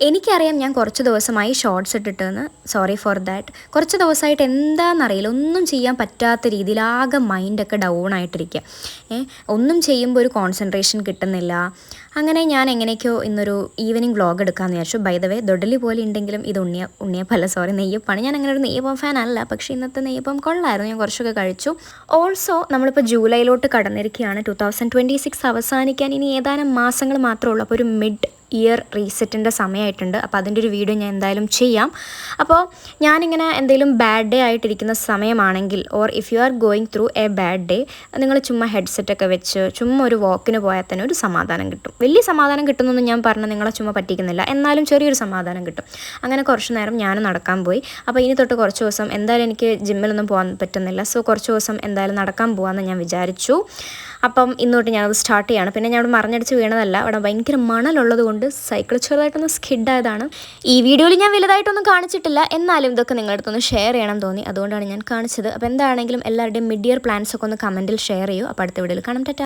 എനിക്കറിയാം ഞാൻ കുറച്ച് ദിവസമായി ഷോർട്സ് ഇട്ടിട്ടെന്ന്. Sorry for that. കുറച്ച് ദിവസമായിട്ട് എന്താണെന്നറിയില്ല, ഒന്നും ചെയ്യാൻ പറ്റാത്ത രീതിയിൽ ആകെ മൈൻഡൊക്കെ ഡൗൺ ആയിട്ടിരിക്കുക. ഒന്നും ചെയ്യുമ്പോൾ ഒരു കോൺസെൻട്രേഷൻ കിട്ടുന്നില്ല. അങ്ങനെ ഞാൻ എങ്ങനെയൊക്കെയോ ഇന്നൊരു ഈവനിങ് വ്ളോഗ് എടുക്കാമെന്ന് വിചാരിച്ചു. ബൈ ദ വേ ദൊഡലി പോലെ ഉണ്ടെങ്കിലും ഇത് ഉണ്ണിയപ്പല്ല, സോറി, നെയ്യപ്പാണ്. ഞാൻ അങ്ങനെ ഒരു നെയ്യപ്പം ഫാൻ അല്ല, പക്ഷേ ഇന്നത്തെ നെയ്യപ്പം കൊള്ളായിരുന്നു, ഞാൻ കുറച്ചൊക്കെ കഴിച്ചു. ഓൾസോ നമ്മളിപ്പോൾ ജൂലൈയിലോട്ട് കടന്നിരിക്കുകയാണ്. 2026 അവസാനിക്കാൻ ഇനി ഏതാനും മാസങ്ങൾ മാത്രമേ ഉള്ളൂ. അപ്പോൾ ഒരു മിഡ് ഇയർ റീസെറ്റിൻ്റെ സമയമായിട്ടുണ്ട്. അപ്പോൾ അതിൻ്റെ ഒരു വീഡിയോ ഞാൻ എന്തായാലും ചെയ്യാം. അപ്പോൾ ഞാനിങ്ങനെ എന്തെങ്കിലും ബാഡ് ഡേ ആയിട്ടിരിക്കുന്ന സമയമാണെങ്കിൽ, or if you are going through a bad day, നിങ്ങൾ ചുമ്മാ ഹെഡ്സെറ്റൊക്കെ വെച്ച് ചുമ്മാ ഒരു വാക്കിന് പോയാൽ തന്നെ ഒരു സമാധാനം കിട്ടും. വലിയ സമാധാനം കിട്ടുമെന്നൊന്നും ഞാൻ പറഞ്ഞാൽ നിങ്ങളെ ചുമ്മാ പറ്റിക്കുന്നില്ല, എന്നാലും ചെറിയൊരു സമാധാനം കിട്ടും. അങ്ങനെ കുറച്ച് നേരം ഞാൻ നടക്കാൻ പോയി. അപ്പോൾ ഇനി തൊട്ട് കുറച്ച് ദിവസം എന്തായാലും എനിക്ക് ജിമ്മിലൊന്നും പോകാൻ പറ്റുന്നില്ല. സോ കുറച്ച് ദിവസം എന്തായാലും നടക്കാൻ പോകാമെന്ന് ഞാൻ വിചാരിച്ചു. അപ്പം ഇന്നോട്ട് ഞാനത് സ്റ്റാർട്ട് ചെയ്യാണ്. പിന്നെ ഞാൻ അവിടെ മറിഞ്ഞടിച്ച് വീണതല്ല, അവിടെ ഭയങ്കര മണലുള്ളത് കൊണ്ട് സൈക്കിൾ ചെറുതായിട്ടൊന്ന് സ്കിഡായതാണ്. ഈ വീഡിയോയിൽ ഞാൻ വലുതായിട്ടൊന്നും കാണിച്ചിട്ടില്ല, എന്നാലും ഇതൊക്കെ നിങ്ങളുടെ അടുത്തൊന്ന് ഷെയർ ചെയ്യണം തോന്നി, അതുകൊണ്ടാണ് ഞാൻ കാണിച്ചത്. അപ്പോൾ എന്താണെങ്കിലും എല്ലാവരുടെയും മിഡ് ഇയർ പ്ലാൻസൊക്കെ ഒന്ന് കമൻറ്റിൽ ഷെയർ ചെയ്യൂ. അപ്പോൾ അടുത്ത വീഡിയോയിൽ കാണാം. ടാറ്റാ.